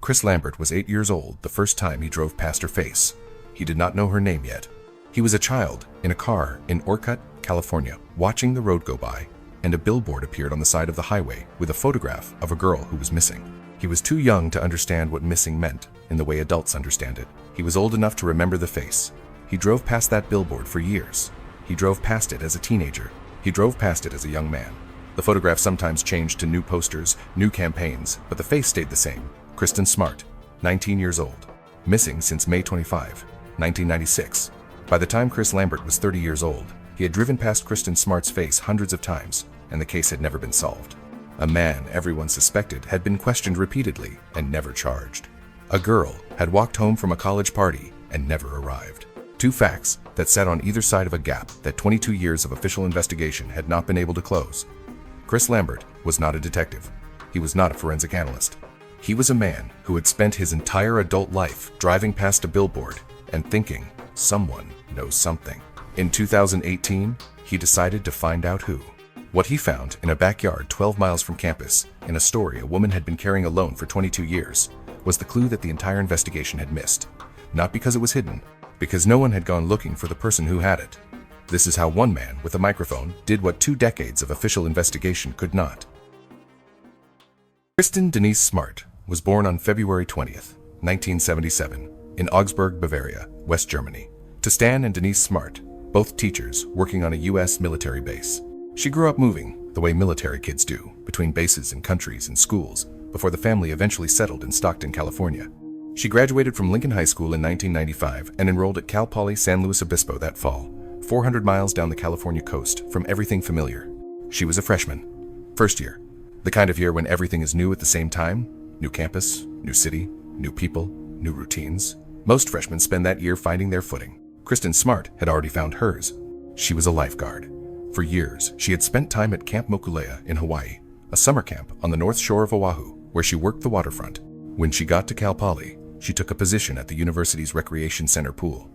Chris Lambert was 8 years old the first time he drove past her face. He did not know her name yet. He was a child in a car in Orcutt, California, watching the road go by, and a billboard appeared on the side of the highway with a photograph of a girl who was missing. He was too young to understand what missing meant in the way adults understand it. He was old enough to remember the face. He drove past that billboard for years. He drove past it as a teenager. He drove past it as a young man. The photograph sometimes changed to new posters, new campaigns, but the face stayed the same. Kristin Smart, 19 years old. Missing since May 25, 1996. By the time Chris Lambert was 30 years old, he had driven past Kristin Smart's face hundreds of times, and the case had never been solved. A man everyone suspected had been questioned repeatedly and never charged. A girl had walked home from a college party and never arrived. Two facts that sat on either side of a gap that 22 years of official investigation had not been able to close. Chris Lambert was not a detective. He was not a forensic analyst. He was a man who had spent his entire adult life driving past a billboard and thinking, someone knows something. In 2018, he decided to find out who. What he found in a backyard 12 miles from campus, in a story a woman had been carrying alone for 22 years, was the clue that the entire investigation had missed. Not because it was hidden, because no one had gone looking for the person who had it. This is how one man with a microphone did what 2 decades of official investigation could not. Kristin Denise Smart was born on February 20th, 1977, in Augsburg, Bavaria, West Germany, to Stan and Denise Smart, both teachers working on a U.S. military base. She grew up moving, the way military kids do, between bases and countries and schools, before the family eventually settled in Stockton, California. She graduated from Lincoln High School in 1995 and enrolled at Cal Poly San Luis Obispo that fall, 400 miles down the California coast from everything familiar. She was a freshman. First year. The kind of year when everything is new at the same time. New campus, new city, new people, new routines. Most freshmen spend that year finding their footing. Kristin Smart had already found hers. She was a lifeguard. For years, she had spent time at Camp Mokulea in Hawaii, a summer camp on the north shore of Oahu, where she worked the waterfront. When she got to Cal Poly, she took a position at the university's recreation center pool.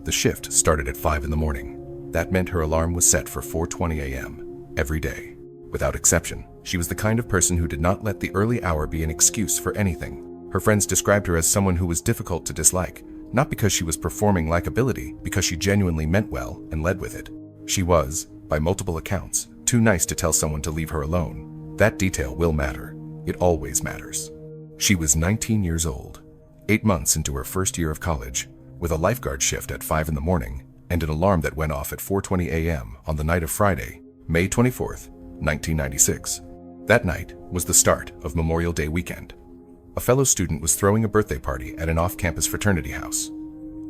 The shift started at 5 in the morning. That meant her alarm was set for 4:20 a.m. every day. Without exception, she was the kind of person who did not let the early hour be an excuse for anything. Her friends described her as someone who was difficult to dislike, not because she was performing likability, because she genuinely meant well and led with it. She was, by multiple accounts, too nice to tell someone to leave her alone. That detail will matter. It always matters. She was 19 years old, 8 months into her first year of college, with a lifeguard shift at 5 in the morning and an alarm that went off at 4:20 a.m. on the night of Friday, May 24th, 1996. That night was the start of Memorial Day weekend. A fellow student was throwing a birthday party at an off-campus fraternity house.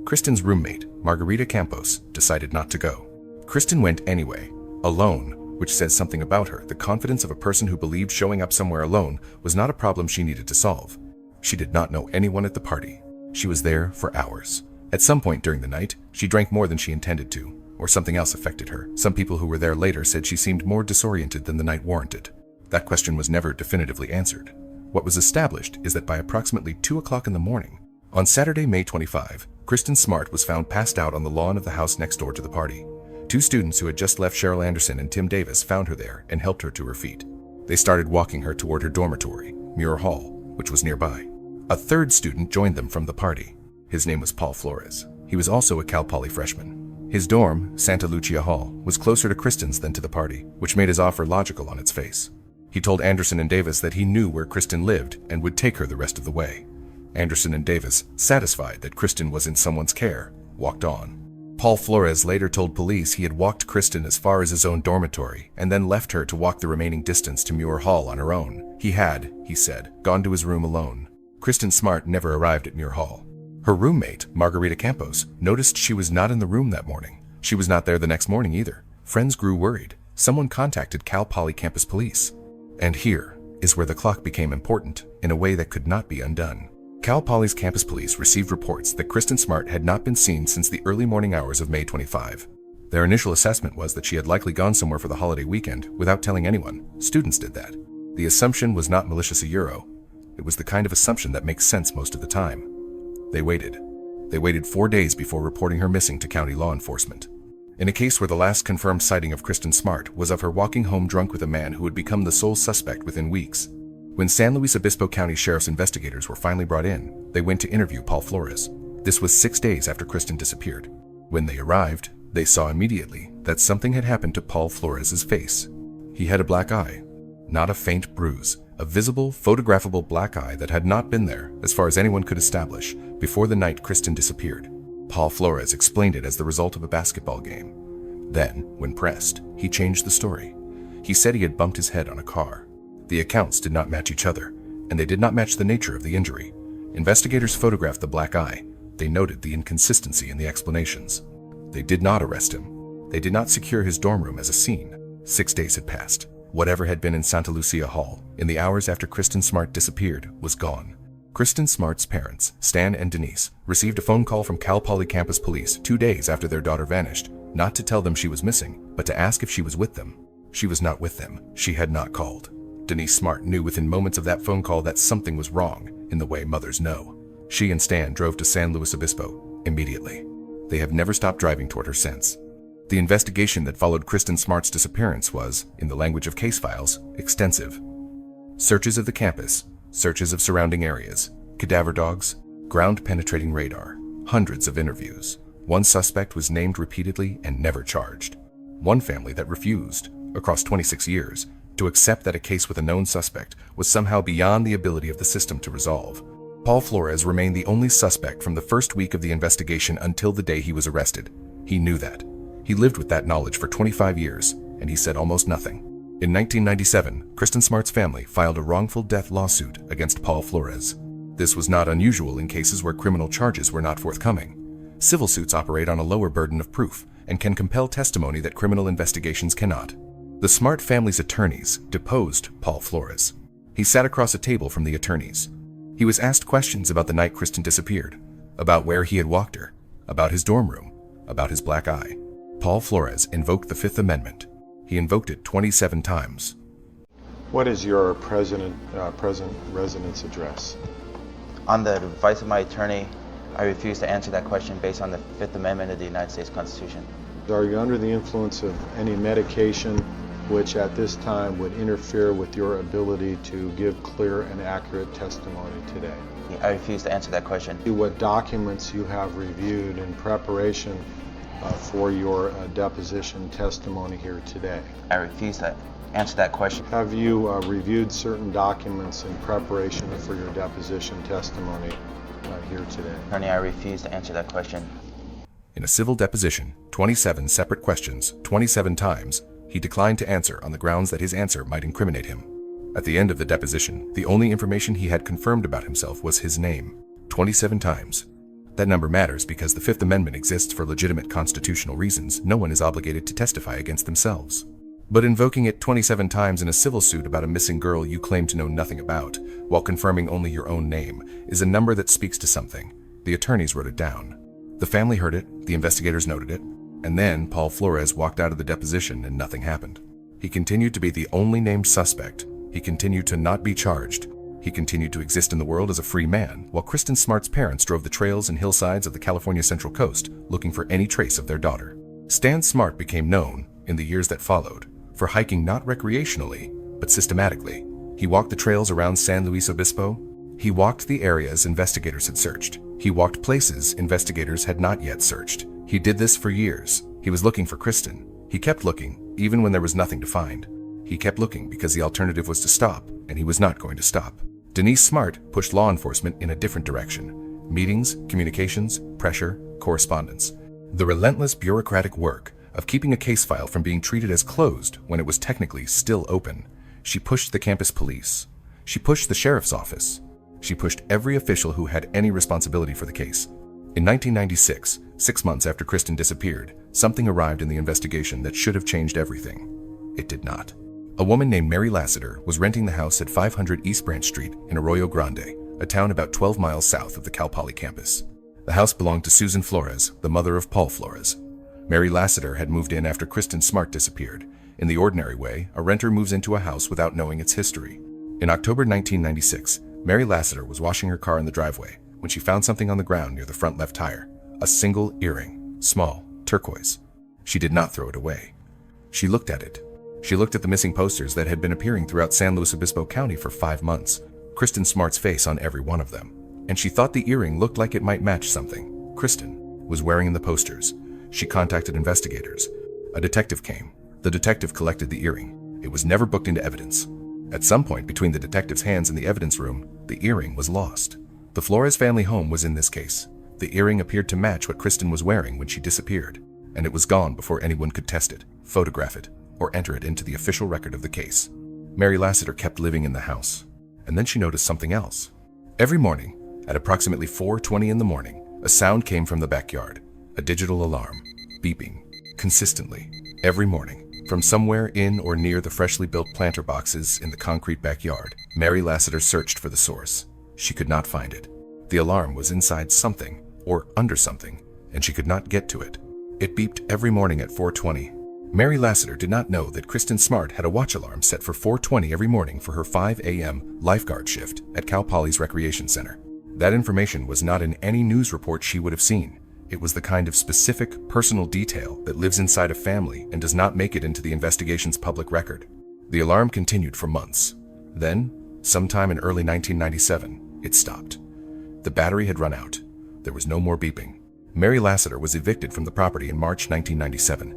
Kristin's roommate, Margarita Campos, decided not to go. Kristin went anyway, alone, which says something about her. The confidence of a person who believed showing up somewhere alone was not a problem she needed to solve. She did not know anyone at the party. She was there for hours. At some point during the night, she drank more than she intended to, or something else affected her. Some people who were there later said she seemed more disoriented than the night warranted. That question was never definitively answered. What was established is that by approximately 2 o'clock in the morning, on Saturday, May 25, Kristin Smart was found passed out on the lawn of the house next door to the party. 2 students who had just left, Cheryl Anderson and Tim Davis, found her there and helped her to her feet. They started walking her toward her dormitory, Muir Hall, which was nearby. A 3rd student joined them from the party. His name was Paul Flores. He was also a Cal Poly freshman. His dorm, Santa Lucia Hall, was closer to Kristin's than to the party, which made his offer logical on its face. He told Anderson and Davis that he knew where Kristin lived and would take her the rest of the way. Anderson and Davis, satisfied that Kristin was in someone's care, walked on. Paul Flores later told police he had walked Kristin as far as his own dormitory and then left her to walk the remaining distance to Muir Hall on her own. He had, he said, gone to his room alone. Kristin Smart never arrived at Muir Hall. Her roommate, Margarita Campos, noticed she was not in the room that morning. She was not there the next morning either. Friends grew worried. Someone contacted Cal Poly campus police. And here is where the clock became important in a way that could not be undone. Cal Poly's campus police received reports that Kristin Smart had not been seen since the early morning hours of May 25. Their initial assessment was that she had likely gone somewhere for the holiday weekend without telling anyone. Students did that. The assumption was not malicious a euro. It was the kind of assumption that makes sense most of the time. They waited. They waited 4 days before reporting her missing to county law enforcement. In a case where the last confirmed sighting of Kristin Smart was of her walking home drunk with a man who would become the sole suspect within weeks, When San Luis Obispo County Sheriff's investigators were finally brought in, they went to interview Paul Flores. This was 6 days after Kristin disappeared. When they arrived, they saw immediately that something had happened to Paul Flores' face. He had a black eye, not a faint bruise, a visible, photographable black eye that had not been there, as far as anyone could establish, before the night Kristin disappeared. Paul Flores explained it as the result of a basketball game. Then, when pressed, he changed the story. He said he had bumped his head on a car. The accounts did not match each other, and they did not match the nature of the injury. Investigators photographed the black eye. They noted the inconsistency in the explanations. They did not arrest him. They did not secure his dorm room as a scene. 6 days had passed. Whatever had been in Santa Lucia Hall in the hours after Kristin Smart disappeared was gone. Kristin Smart's parents, Stan and Denise, received a phone call from Cal Poly campus police 2 days after their daughter vanished, not to tell them she was missing, but to ask if she was with them. She was not with them. She had not called. Denise Smart knew within moments of that phone call that something was wrong, in the way mothers know. She and Stan drove to San Luis Obispo immediately. They have never stopped driving toward her since. The investigation that followed Kristin Smart's disappearance was, in the language of case files, extensive. Searches of the campus, searches of surrounding areas, cadaver dogs, ground-penetrating radar, hundreds of interviews. One suspect was named repeatedly and never charged. One family that refused, across 26 years, to accept that a case with a known suspect was somehow beyond the ability of the system to resolve. Paul Flores remained the only suspect from the first week of the investigation until the day he was arrested. He knew that. He lived with that knowledge for 25 years, and he said almost nothing. In 1997, Kristin Smart's family filed a wrongful death lawsuit against Paul Flores. This was not unusual in cases where criminal charges were not forthcoming. Civil suits operate on a lower burden of proof and can compel testimony that criminal investigations cannot. The Smart family's attorneys deposed Paul Flores. He sat across a table from the attorneys. He was asked questions about the night Kristin disappeared, about where he had walked her, about his dorm room, about his black eye. Paul Flores invoked the Fifth Amendment. He invoked it 27 times. What is your present residence address? On the advice of my attorney, I refuse to answer that question based on the Fifth Amendment of the United States Constitution. Are you under the influence of any medication which at this time would interfere with your ability to give clear and accurate testimony today? I refuse to answer that question. What documents you have reviewed in preparation for your deposition testimony here today? I refuse to answer that question. Have you reviewed certain documents in preparation for your deposition testimony here today? Attorney, I refuse to answer that question. In a civil deposition, 27 separate questions, 27 times, he declined to answer on the grounds that his answer might incriminate him. At the end of the deposition, the only information he had confirmed about himself was his name, 27 times. That number matters because the Fifth Amendment exists for legitimate constitutional reasons. No one is obligated to testify against themselves. But invoking it 27 times in a civil suit about a missing girl you claim to know nothing about, while confirming only your own name, is a number that speaks to something. The attorneys wrote it down. The family heard it, the investigators noted it, and then Paul Flores walked out of the deposition and nothing happened. He continued to be the only named suspect. He continued to not be charged. He continued to exist in the world as a free man, while Kristin Smart's parents drove the trails and hillsides of the California Central Coast looking for any trace of their daughter. Stan Smart became known, in the years that followed, for hiking not recreationally, but systematically. He walked the trails around San Luis Obispo. He walked the areas investigators had searched. He walked places investigators had not yet searched. He did this for years. He was looking for Kristin. He kept looking, even when there was nothing to find. He kept looking because the alternative was to stop, and he was not going to stop. Denise Smart pushed law enforcement in a different direction. Meetings, communications, pressure, correspondence. The relentless bureaucratic work of keeping a case file from being treated as closed when it was technically still open. She pushed the campus police. She pushed the sheriff's office. She pushed every official who had any responsibility for the case. In 1996, 6 months after Kristin disappeared, something arrived in the investigation that should have changed everything. It did not. A woman named Mary Lassiter was renting the house at 500 East Branch Street in Arroyo Grande, a town about 12 miles south of the Cal Poly campus. The house belonged to Susan Flores, the mother of Paul Flores. Mary Lassiter had moved in after Kristin Smart disappeared. In the ordinary way, a renter moves into a house without knowing its history. In October 1996, Mary Lassiter was washing her car in the driveway when she found something on the ground near the front left tire. A single earring, small, turquoise. She did not throw it away. She looked at it. She looked at the missing posters that had been appearing throughout San Luis Obispo County for 5 months, Kristin Smart's face on every one of them, and she thought the earring looked like it might match something Kristin was wearing in the posters. She contacted investigators. A detective came. The detective collected the earring. It was never booked into evidence. At some point between the detective's hands and the evidence room, the earring was lost. The Flores family home was in this case. The earring appeared to match what Kristin was wearing when she disappeared, and it was gone before anyone could test it, photograph it, or enter it into the official record of the case. Mary Lassiter kept living in the house, and then she noticed something else. Every morning, at approximately 4:20 in the morning, a sound came from the backyard, a digital alarm, beeping, consistently, every morning, from somewhere in or near the freshly built planter boxes in the concrete backyard. Mary Lassiter searched for the source. She could not find it. The alarm was inside something, or under something, and she could not get to it. It beeped every morning at 4:20. Mary Lassiter did not know that Kristin Smart had a watch alarm set for 4:20 every morning for her 5 a.m. lifeguard shift at Cal Poly's Recreation Center. That information was not in any news report she would have seen. It was the kind of specific, personal detail that lives inside a family and does not make it into the investigation's public record. The alarm continued for months. Then, sometime in early 1997, it stopped. The battery had run out. There was no more beeping. Mary Lassiter was evicted from the property in March 1997.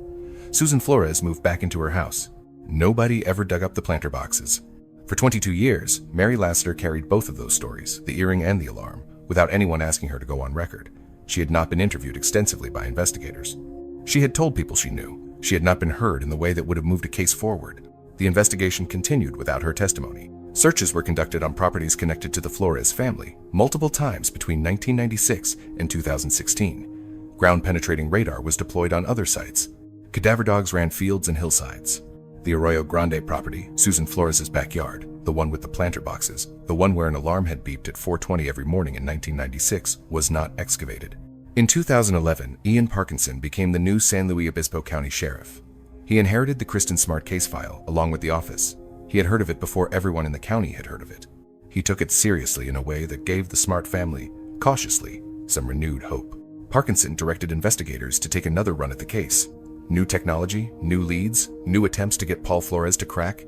Susan Flores moved back into her house. Nobody ever dug up the planter boxes. For 22 years, Mary Lassiter carried both of those stories, the earring and the alarm, without anyone asking her to go on record. She had not been interviewed extensively by investigators. She had told people she knew. She had not been heard in the way that would have moved a case forward. The investigation continued without her testimony. Searches were conducted on properties connected to the Flores family multiple times between 1996 and 2016. Ground-penetrating radar was deployed on other sites. Cadaver dogs ran fields and hillsides. The Arroyo Grande property, Susan Flores' backyard, the one with the planter boxes, the one where an alarm had beeped at 4:20 every morning in 1996, was not excavated. In 2011, Ian Parkinson became the new San Luis Obispo County Sheriff. He inherited the Kristin Smart case file along with the office. He had heard of it before everyone in the county had heard of it. He took it seriously in a way that gave the Smart family, cautiously, some renewed hope. Parkinson directed investigators to take another run at the case. New technology, new leads, new attempts to get Paul Flores to crack.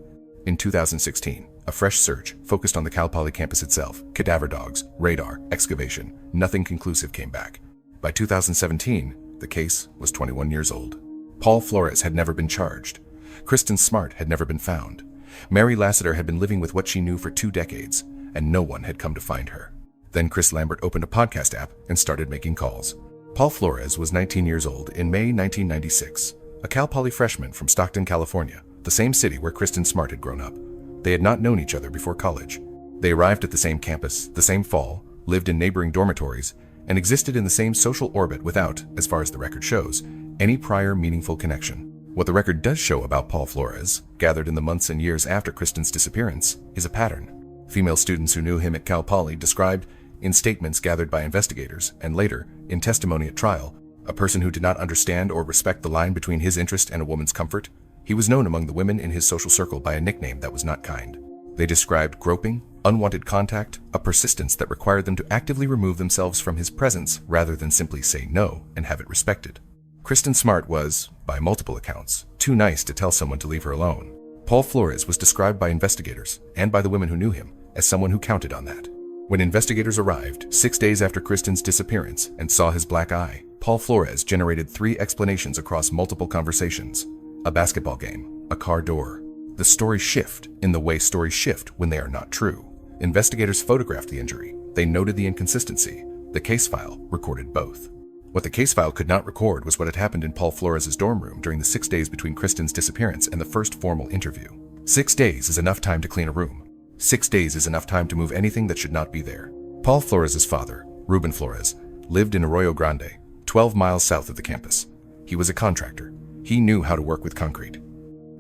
In 2016, a fresh search focused on the Cal Poly campus itself, cadaver dogs, radar, excavation. Nothing conclusive came back. By 2017, the case was 21 years old. Paul Flores had never been charged. Kristin Smart had never been found. Mary Lassiter had been living with what she knew for 2 decades, and no one had come to find her. Then Chris Lambert opened a podcast app and started making calls. Paul Flores was 19 years old in May 1996, a Cal Poly freshman from Stockton, California, the same city where Kristin Smart had grown up. They had not known each other before college. They arrived at the same campus, the same fall, lived in neighboring dormitories, and existed in the same social orbit without, as far as the record shows, any prior meaningful connection. What the record does show about Paul Flores, gathered in the months and years after Kristin's disappearance, is a pattern. Female students who knew him at Cal Poly described, in statements gathered by investigators, and later, in testimony at trial, a person who did not understand or respect the line between his interest and a woman's comfort. He was known among the women in his social circle by a nickname that was not kind. They described groping, unwanted contact, a persistence that required them to actively remove themselves from his presence rather than simply say no and have it respected. Kristin Smart was, by multiple accounts, too nice to tell someone to leave her alone. Paul Flores was described by investigators, and by the women who knew him, as someone who counted on that. When investigators arrived 6 days after Kristin's disappearance and saw his black eye, Paul Flores generated 3 explanations across multiple conversations. A basketball game, a car door. The stories shift in the way stories shift when they are not true. Investigators photographed the injury. They noted the inconsistency. The case file recorded both. What the case file could not record was what had happened in Paul Flores' dorm room during the 6 days between Kristin's disappearance and the first formal interview. 6 days is enough time to clean a room. 6 days is enough time to move anything that should not be there. Paul Flores' father, Ruben Flores, lived in Arroyo Grande, 12 miles south of the campus. He was a contractor. He knew how to work with concrete.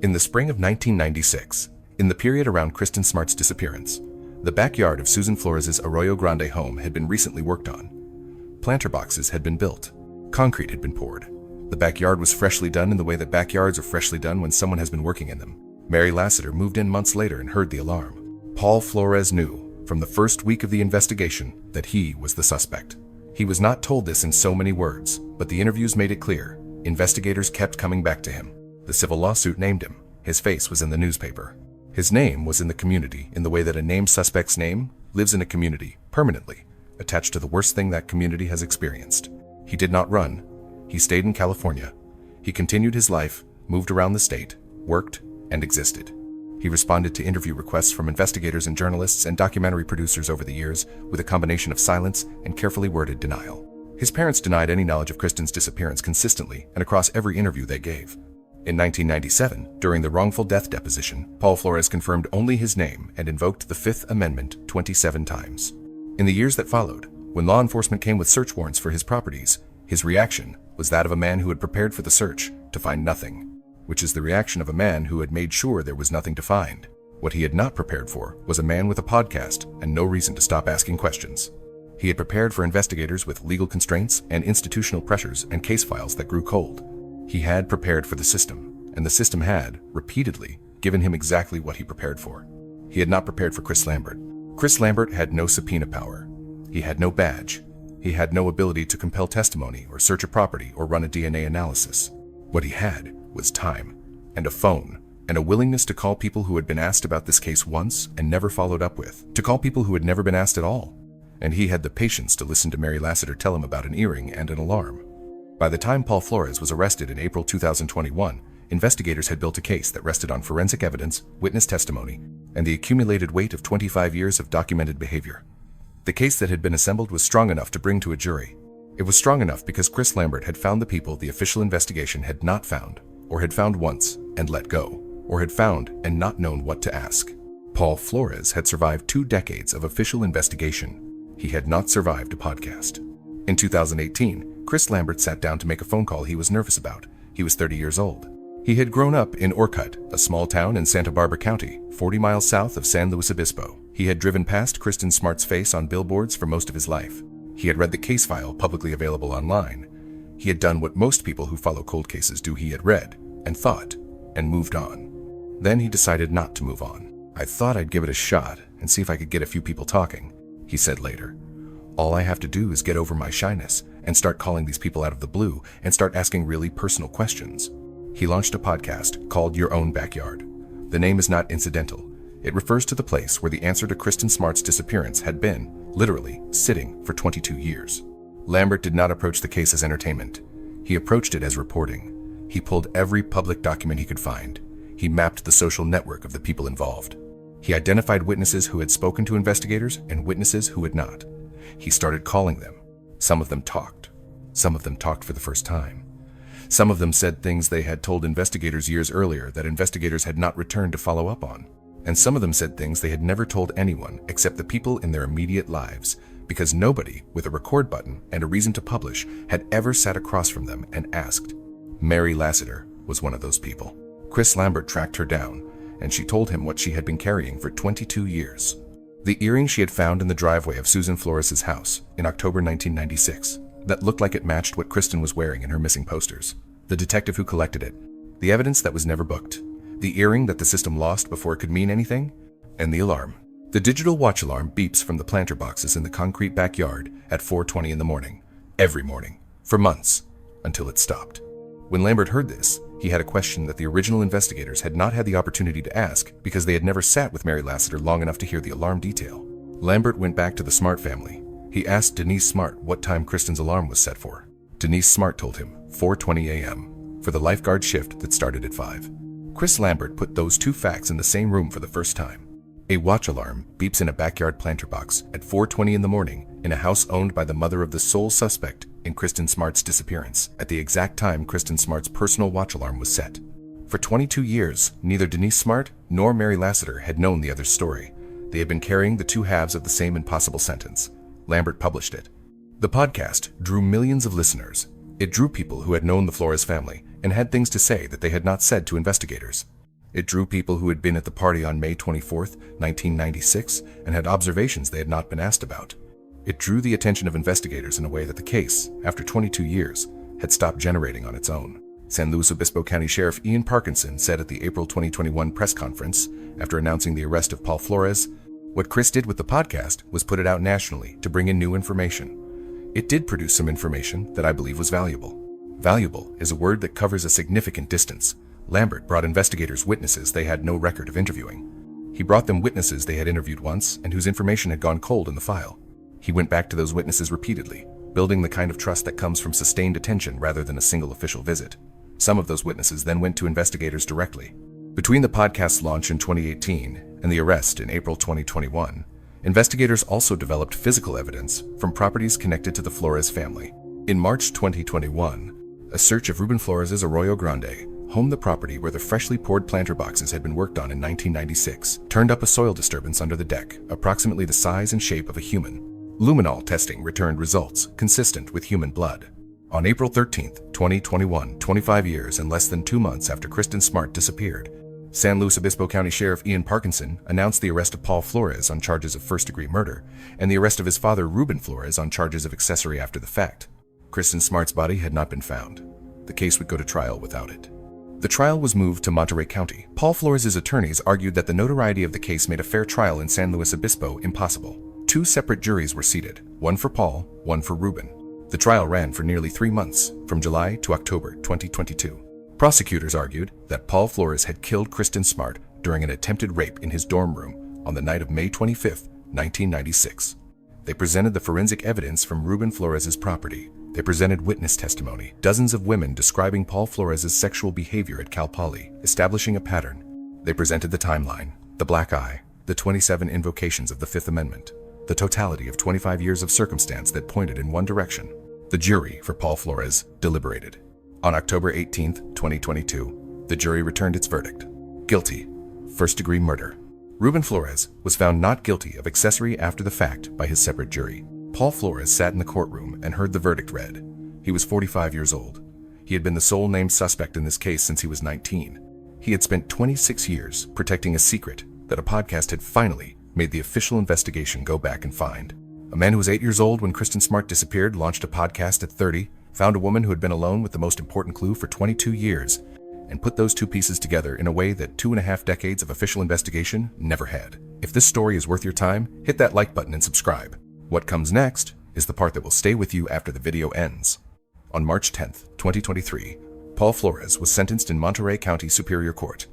In the spring of 1996, in the period around Kristin Smart's disappearance, the backyard of Susan Flores' Arroyo Grande home had been recently worked on. Planter boxes had been built. Concrete had been poured. The backyard was freshly done in the way that backyards are freshly done when someone has been working in them. Mary Lassiter moved in months later and heard the alarm. Paul Flores knew, from the first week of the investigation, that he was the suspect. He was not told this in so many words, but the interviews made it clear. Investigators kept coming back to him. The civil lawsuit named him. His face was in the newspaper. His name was in the community in the way that a named suspect's name lives in a community permanently, attached to the worst thing that community has experienced. He did not run. He stayed in California. He continued his life, moved around the state, worked, and existed. He responded to interview requests from investigators and journalists and documentary producers over the years with a combination of silence and carefully worded denial. His parents denied any knowledge of Kristin's disappearance consistently and across every interview they gave. In 1997, during the wrongful death deposition, Paul Flores confirmed only his name and invoked the Fifth Amendment 27 times. In the years that followed, when law enforcement came with search warrants for his properties, his reaction was that of a man who had prepared for the search to find nothing, which is the reaction of a man who had made sure there was nothing to find. What he had not prepared for was a man with a podcast and no reason to stop asking questions. He had prepared for investigators with legal constraints and institutional pressures and case files that grew cold. He had prepared for the system, and the system had, repeatedly, given him exactly what he prepared for. He had not prepared for Chris Lambert. Chris Lambert had no subpoena power. He had no badge. He had no ability to compel testimony or search a property or run a DNA analysis. What he had was time, and a phone, and a willingness to call people who had been asked about this case once and never followed up with, to call people who had never been asked at all. And he had the patience to listen to Mary Lassiter tell him about an earring and an alarm. By the time Paul Flores was arrested in April 2021, investigators had built a case that rested on forensic evidence, witness testimony, and the accumulated weight of 25 years of documented behavior. The case that had been assembled was strong enough to bring to a jury. It was strong enough because Chris Lambert had found the people the official investigation had not found, or had found once and let go, or had found and not known what to ask. Paul Flores had survived 2 decades of official investigation. He had not survived a podcast. In 2018, Chris Lambert sat down to make a phone call he was nervous about. He was 30 years old. He had grown up in Orcutt, a small town in Santa Barbara County, 40 miles south of San Luis Obispo. He had driven past Kristin Smart's face on billboards for most of his life. He had read the case file publicly available online. He had done what most people who follow cold cases do. He had read, and thought, and moved on. Then he decided not to move on. "I thought I'd give it a shot and see if I could get a few people talking," he said later. "All I have to do is get over my shyness and start calling these people out of the blue and start asking really personal questions." He launched a podcast called Your Own Backyard. The name is not incidental. It refers to the place where the answer to Kristin Smart's disappearance had been, literally, sitting for 22 years. Lambert did not approach the case as entertainment. He approached it as reporting. He pulled every public document he could find. He mapped the social network of the people involved. He identified witnesses who had spoken to investigators and witnesses who had not. He started calling them. Some of them talked. Some of them talked for the first time. Some of them said things they had told investigators years earlier that investigators had not returned to follow up on. And some of them said things they had never told anyone except the people in their immediate lives, because nobody with a record button and a reason to publish had ever sat across from them and asked. Mary Lassiter was one of those people. Chris Lambert tracked her down, and she told him what she had been carrying for 22 years. The earring she had found in the driveway of Susan Flores' house in October 1996 that looked like it matched what Kristin was wearing in her missing posters. The detective who collected it. The evidence that was never booked. The earring that the system lost before it could mean anything. And the alarm. The digital watch alarm beeps from the planter boxes in the concrete backyard at 4:20 in the morning. Every morning. For months. Until it stopped. When Lambert heard this, he had a question that the original investigators had not had the opportunity to ask because they had never sat with Mary Lassiter long enough to hear the alarm detail. Lambert went back to the Smart family. He asked Denise Smart what time Kristin's alarm was set for. Denise Smart told him 4:20 a.m. for the lifeguard shift that started at 5. Chris Lambert put those 2 facts in the same room for the first time. A watch alarm beeps in a backyard planter box at 4:20 in the morning in a house owned by the mother of the sole suspect in Kristin Smart's disappearance at the exact time Kristin Smart's personal watch alarm was set. For 22 years, neither Denise Smart nor Mary Lassiter had known the other's story. They had been carrying the 2 halves of the same impossible sentence. Lambert published it. The podcast drew millions of listeners. It drew people who had known the Flores family and had things to say that they had not said to investigators. It drew people who had been at the party on May 24, 1996, and had observations they had not been asked about. It drew the attention of investigators in a way that the case, after 22 years, had stopped generating on its own. San Luis Obispo County Sheriff Ian Parkinson said at the April 2021 press conference, after announcing the arrest of Paul Flores, "What Chris did with the podcast was put it out nationally to bring in new information. It did produce some information that I believe was valuable. Valuable is a word that covers a significant distance. Lambert brought investigators witnesses they had no record of interviewing. He brought them witnesses they had interviewed once and whose information had gone cold in the file. He went back to those witnesses repeatedly, building the kind of trust that comes from sustained attention rather than a single official visit. Some of those witnesses then went to investigators directly. Between the podcast's launch in 2018 and the arrest in April 2021, investigators also developed physical evidence from properties connected to the Flores family. In March 2021, a search of Ruben Flores' Arroyo Grande home, the property where the freshly poured planter boxes had been worked on in 1996, turned up a soil disturbance under the deck, approximately the size and shape of a human. Luminol testing returned results consistent with human blood. On April 13, 2021, 25 years and less than 2 months after Kristin Smart disappeared, San Luis Obispo County Sheriff Ian Parkinson announced the arrest of Paul Flores on charges of first-degree murder and the arrest of his father Ruben Flores on charges of accessory after the fact. Kristin Smart's body had not been found. The case would go to trial without it. The trial was moved to Monterey County. Paul Flores' attorneys argued that the notoriety of the case made a fair trial in San Luis Obispo impossible. 2 separate juries were seated, one for Paul, one for Ruben. The trial ran for nearly 3 months, from July to October 2022. Prosecutors argued that Paul Flores had killed Kristin Smart during an attempted rape in his dorm room on the night of May 25, 1996. They presented the forensic evidence from Ruben Flores' property. They presented witness testimony, dozens of women describing Paul Flores' sexual behavior at Cal Poly, establishing a pattern. They presented the timeline, the black eye, the 27 invocations of the Fifth Amendment, the totality of 25 years of circumstance that pointed in one direction. The jury for Paul Flores deliberated. On October 18, 2022, the jury returned its verdict. Guilty, first-degree murder. Ruben Flores was found not guilty of accessory after the fact by his separate jury. Paul Flores sat in the courtroom and heard the verdict read. He was 45 years old. He had been the sole named suspect in this case since he was 19. He had spent 26 years protecting a secret that a podcast had finally made the official investigation go back and find. A man who was 8 years old when Kristin Smart disappeared launched a podcast at 30, found a woman who had been alone with the most important clue for 22 years, and put those 2 pieces together in a way that 2.5 decades of official investigation never had. If this story is worth your time, hit that like button and subscribe. What comes next is the part that will stay with you after the video ends. On March 10, 2023, Paul Flores was sentenced in Monterey County Superior Court.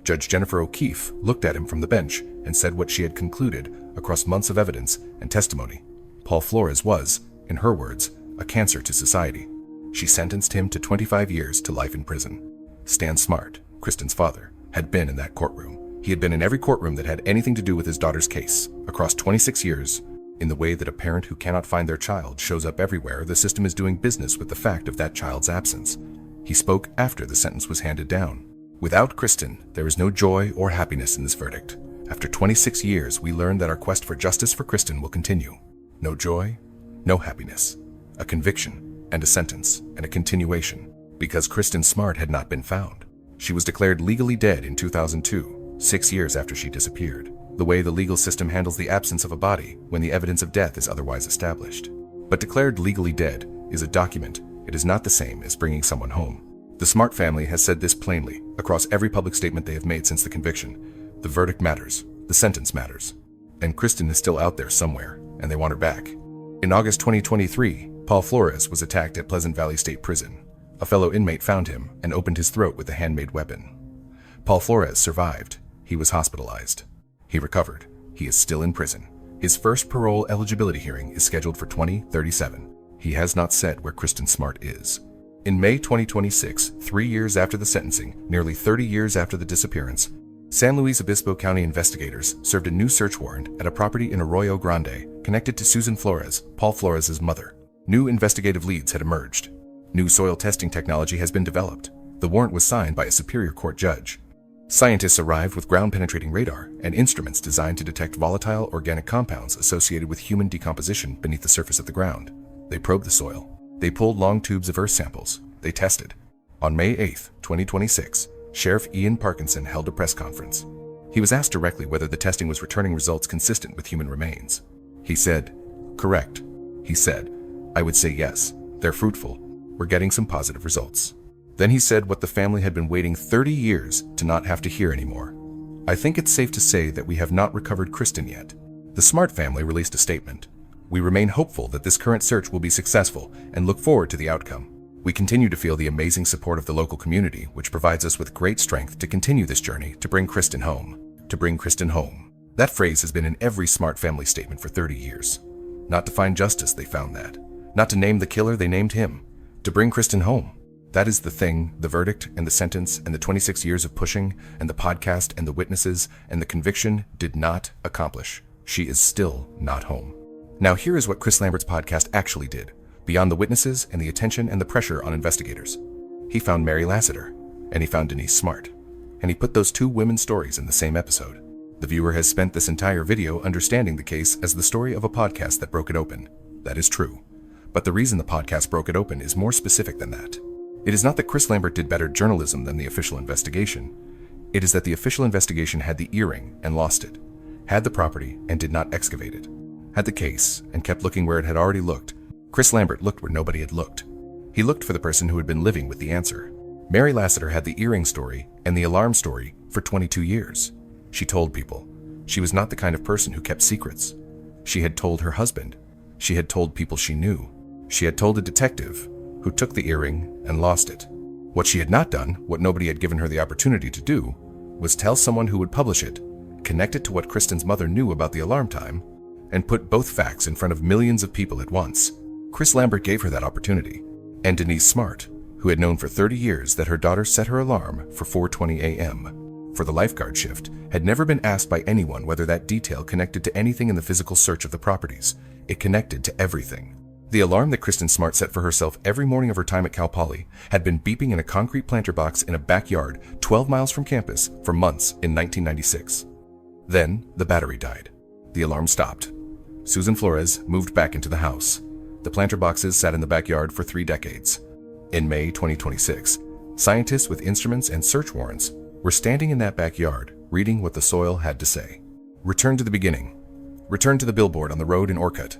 Judge Jennifer O'Keefe looked at him from the bench and said what she had concluded across months of evidence and testimony. Paul Flores was, in her words, a cancer to society. She sentenced him to 25 years to life in prison. Stan Smart, Kristin's father, had been in that courtroom. He had been in every courtroom that had anything to do with his daughter's case, across 26 years. In the way that a parent who cannot find their child shows up everywhere, the system is doing business with the fact of that child's absence. He spoke after the sentence was handed down. Without Kristin, there is no joy or happiness in this verdict. After 26 years, we learned that our quest for justice for Kristin will continue. No joy, no happiness. A conviction, and a sentence, and a continuation. Because Kristin Smart had not been found. She was declared legally dead in 2002, 6 years after she disappeared. The way the legal system handles the absence of a body when the evidence of death is otherwise established. But declared legally dead is a document. It is not the same as bringing someone home. The Smart family has said this plainly across every public statement they have made since the conviction. The verdict matters. The sentence matters. And Kristin is still out there somewhere, and they want her back. In August 2023, Paul Flores was attacked at Pleasant Valley State Prison. A fellow inmate found him and opened his throat with a handmade weapon. Paul Flores survived. He was hospitalized. He recovered. He is still in prison. His first parole eligibility hearing is scheduled for 2037. He has not said where Kristin Smart is. In May 2026, 3 years after the sentencing, nearly 30 years after the disappearance, San Luis Obispo County investigators served a new search warrant at a property in Arroyo Grande connected to Susan Flores, Paul Flores' mother. New investigative leads had emerged. New soil testing technology has been developed. The warrant was signed by a Superior Court judge. Scientists arrived with ground-penetrating radar and instruments designed to detect volatile organic compounds associated with human decomposition beneath the surface of the ground. They probed the soil. They pulled long tubes of earth samples. They tested. On May 8, 2026, Sheriff Ian Parkinson held a press conference. He was asked directly whether the testing was returning results consistent with human remains. He said, "Correct." He said, "I would say yes. They're fruitful. We're getting some positive results." Then he said what the family had been waiting 30 years to not have to hear anymore. "I think it's safe to say that we have not recovered Kristin yet." The Smart family released a statement. "We remain hopeful that this current search will be successful and look forward to the outcome. We continue to feel the amazing support of the local community, which provides us with great strength to continue this journey to bring Kristin home. To bring Kristin home. That phrase has been in every Smart family statement for 30 years. Not to find justice, they found that. Not to name the killer, they named him. To bring Kristin home. That is the thing, the verdict and the sentence and the 26 years of pushing and the podcast and the witnesses and the conviction did not accomplish. She is still not home. Now here is what Chris Lambert's podcast actually did, beyond the witnesses and the attention and the pressure on investigators. He found Mary Lassiter, and he found Denise Smart, and he put those two women's stories in the same episode. The viewer has spent this entire video understanding the case as the story of a podcast that broke it open. That is true. But the reason the podcast broke it open is more specific than that. It is not that Chris Lambert did better journalism than the official investigation. It is that the official investigation had the earring and lost it, had the property and did not excavate it, had the case and kept looking where it had already looked. Chris Lambert looked where nobody had looked. He looked for the person who had been living with the answer. Mary Lassiter had the earring story and the alarm story for 22 years. She told people. She was not the kind of person who kept secrets. She had told her husband. She had told people she knew. She had told a detective who took the earring and lost it. What she had not done, what nobody had given her the opportunity to do, was tell someone who would publish it, connect it to what Kristin's mother knew about the alarm time, and put both facts in front of millions of people at once. Chris Lambert gave her that opportunity. And Denise Smart, who had known for 30 years that her daughter set her alarm for 4:20 a.m. for the lifeguard shift, had never been asked by anyone whether that detail connected to anything in the physical search of the properties. It connected to everything. The alarm that Kristin Smart set for herself every morning of her time at Cal Poly had been beeping in a concrete planter box in a backyard 12 miles from campus for months in 1996. Then, the battery died. The alarm stopped. Susan Flores moved back into the house. The planter boxes sat in the backyard for 3 decades. In May 2026, scientists with instruments and search warrants were standing in that backyard reading what the soil had to say. Return to the beginning. Return to the billboard on the road in Orcutt.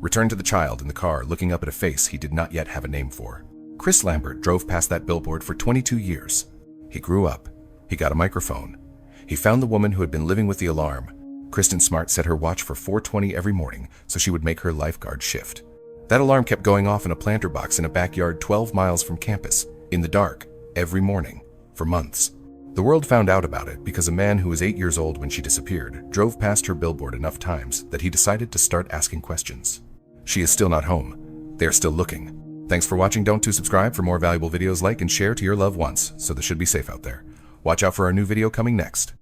Return to the child in the car looking up at a face he did not yet have a name for. Chris Lambert drove past that billboard for 22 years. He grew up. He got a microphone. He found the woman who had been living with the alarm. Kristin Smart set her watch for 4:20 every morning so she would make her lifeguard shift. That alarm kept going off in a planter box in a backyard 12 miles from campus, in the dark, every morning, for months. The world found out about it because a man who was 8 years old when she disappeared drove past her billboard enough times that he decided to start asking questions. She is still not home. They are still looking. Thanks for watching. Don't subscribe for more valuable videos. Like and share to your loved ones, so they should be safe out there. Watch out for our new video coming next.